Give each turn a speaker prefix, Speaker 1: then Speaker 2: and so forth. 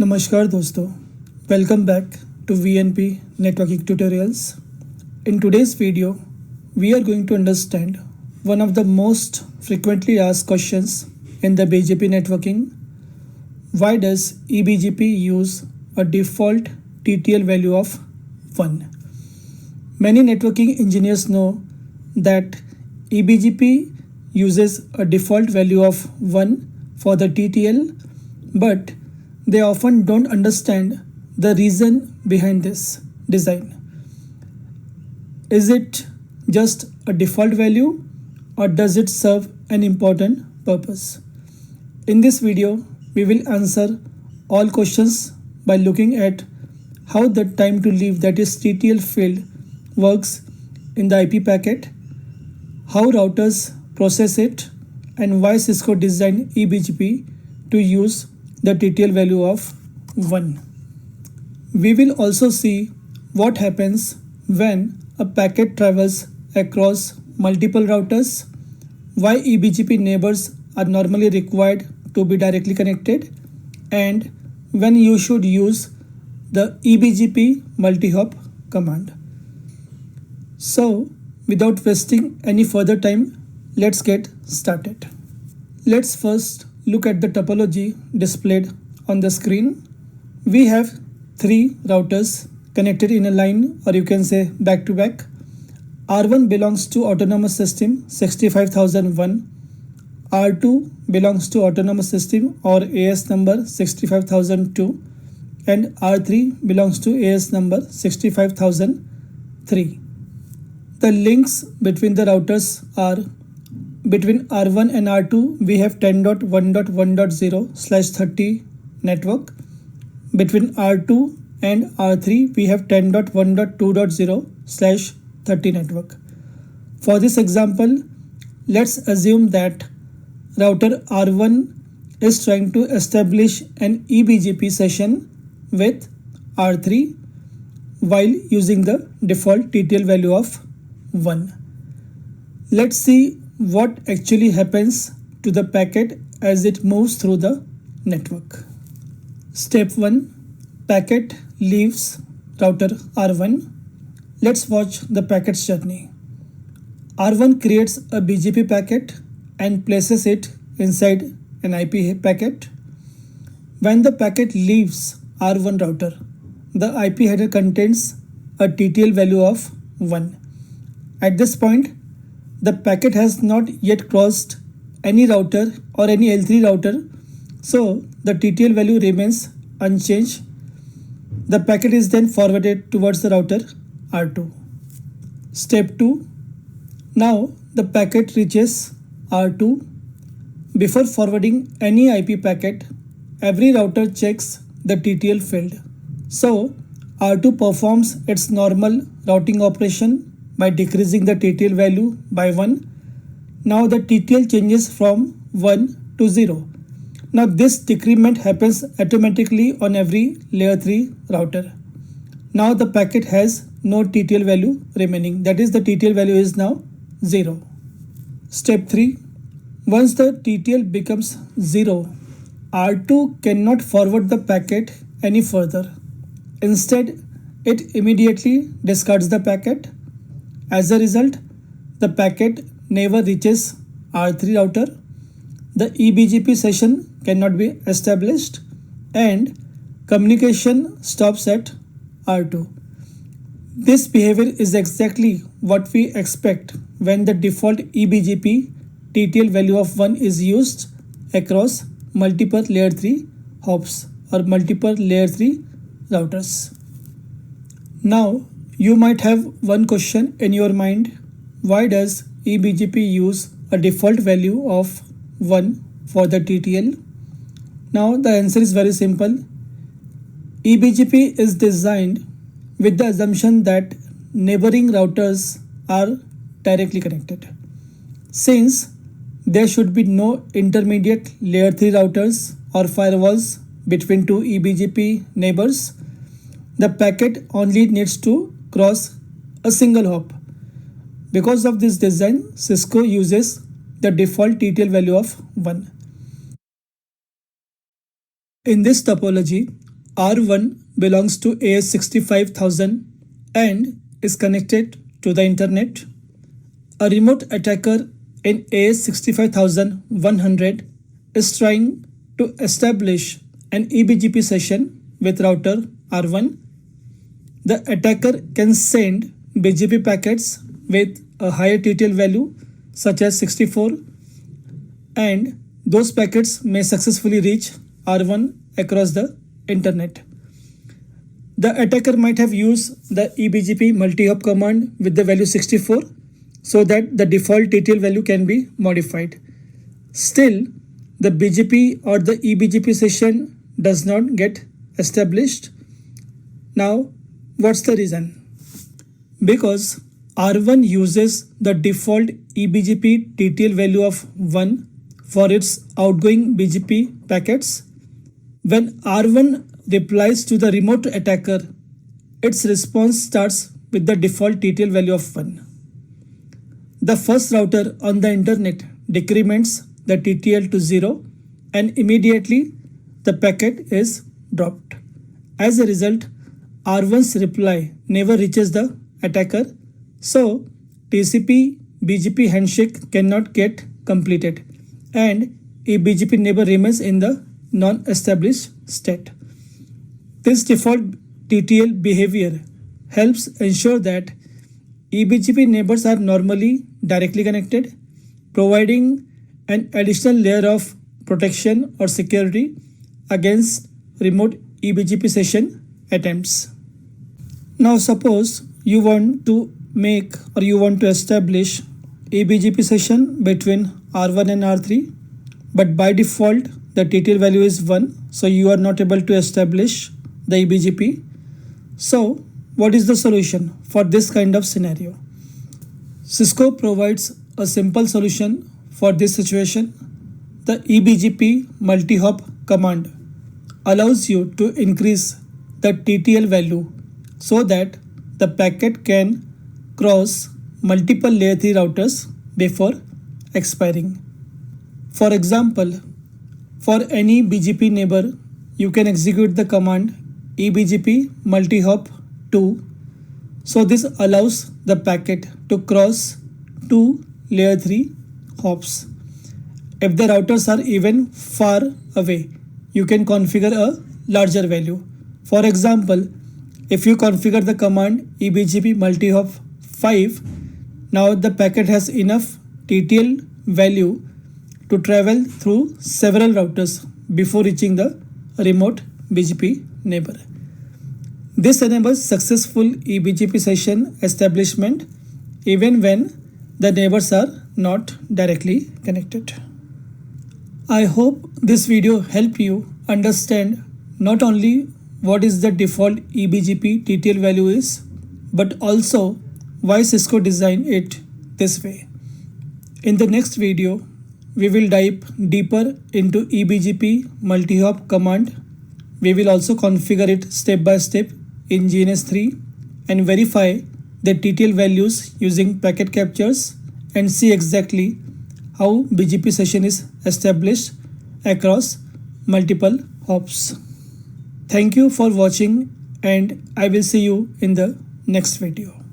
Speaker 1: नमस्कार दोस्तों, welcome back to VNP networking tutorials. In today's video, we are going to understand one of the most frequently asked questions in the BGP networking. Why does eBGP use a default TTL value of 1? Many networking engineers know that eBGP uses a default value of 1 for the TTL, but they often don't understand the reason behind this design. Is it just a default value or does it serve an important purpose? In this video, we will answer all questions by looking at how the time to leave, that is TTL field, works in the IP packet, how routers process it, and why Cisco designed eBGP to use the TTL value of 1. We will also see what happens when a packet travels across multiple routers, why eBGP neighbors are normally required to be directly connected, and when you should use the eBGP multihop command. So, without wasting any further time, let's get started. Let's first look at the topology displayed on the screen. We have 3 routers connected in a line, or you can say back to back. R1 belongs to autonomous system 65001, R2 belongs to autonomous system or AS number 65002, and R3 belongs to AS number 65003. The links between the routers are: between R1 and R2, we have 10.1.1.0/30 network. Between R2 and R3, we have 10.1.2.0/30 network. For this example, let's assume that router R1 is trying to establish an eBGP session with R3 while using the default TTL value of 1. Let's see what actually happens to the packet as it moves through the network. Step 1. Packet leaves router R1. Let's watch the packet's journey. R1 creates a BGP packet and places it inside an IP packet. When the packet leaves R1 router, the IP header contains a TTL value of 1. At this point, the packet has not yet crossed any router or any L3 router, so the TTL value remains unchanged. The packet is then forwarded towards the router R2. Step 2. Now the packet reaches R2. Before forwarding any IP packet, every router checks the TTL field. So R2 performs its normal routing operation by decreasing the TTL value by 1. Now the TTL changes from 1 to 0. Now this decrement happens automatically on every layer 3 router. Now the packet has no TTL value remaining, that is the TTL value is now 0. Step 3. Once the TTL becomes 0, R2 cannot forward the packet any further. Instead, it immediately discards the packet. As a result, the packet never reaches R3 router, the eBGP session cannot be established, and communication stops at R2. This behavior is exactly what we expect when the default eBGP TTL value of 1 is used across multiple layer 3 hops or multiple layer 3 routers. Now, you might have one question in your mind: why does eBGP use a default value of 1 for the TTL? Now the answer is very simple. eBGP is designed with the assumption that neighboring routers are directly connected. Since there should be no intermediate layer 3 routers or firewalls between two eBGP neighbors, the packet only needs to cross a single hop. Because of this design, Cisco uses the default TTL value of 1. In this topology, R1 belongs to AS 65000 and is connected to the internet. A remote attacker in AS 65100 is trying to establish an eBGP session with router R1. The attacker can send BGP packets with a higher TTL value such as 64, and those packets may successfully reach R1 across the internet. The attacker might have used the eBGP multihop command with the value 64 so that the default TTL value can be modified. Still, the BGP or the eBGP session does not get established. Now, what's the reason? Because R1 uses the default eBGP TTL value of 1 for its outgoing BGP packets. When R1 replies to the remote attacker, its response starts with the default TTL value of 1. The first router on the internet decrements the TTL to 0 and immediately the packet is dropped. As a result, R1's reply never reaches the attacker, so TCP BGP handshake cannot get completed and eBGP neighbor remains in the non-established state. This default TTL behavior helps ensure that eBGP neighbors are normally directly connected, providing an additional layer of protection or security against remote eBGP session attempts. Now suppose you want to make or you want to establish eBGP session between R1 and R3, but by default the TTL value is 1, so you are not able to establish the eBGP. So what is the solution for this kind of scenario? Cisco provides a simple solution for this situation. The eBGP multihop command allows you to increase the TTL value so that the packet can cross multiple layer 3 routers before expiring. For example, for any BGP neighbor, you can execute the command eBGP multihop 2. So this allows the packet to cross 2 layer 3 hops. If the routers are even far away, you can configure a larger value. For example, if you configure the command eBGP multihop 5, now the packet has enough TTL value to travel through several routers before reaching the remote BGP neighbor. This enables successful eBGP session establishment even when the neighbors are not directly connected. I hope this video helped you understand not only what is the default eBGP TTL value is, but also why Cisco designed it this way. In the next video, we will dive deeper into eBGP multihop command. We will also configure it step by step in GNS3 and verify the TTL values using packet captures and see exactly how BGP session is established across multiple hops. Thank you for watching and I will see you in the next video.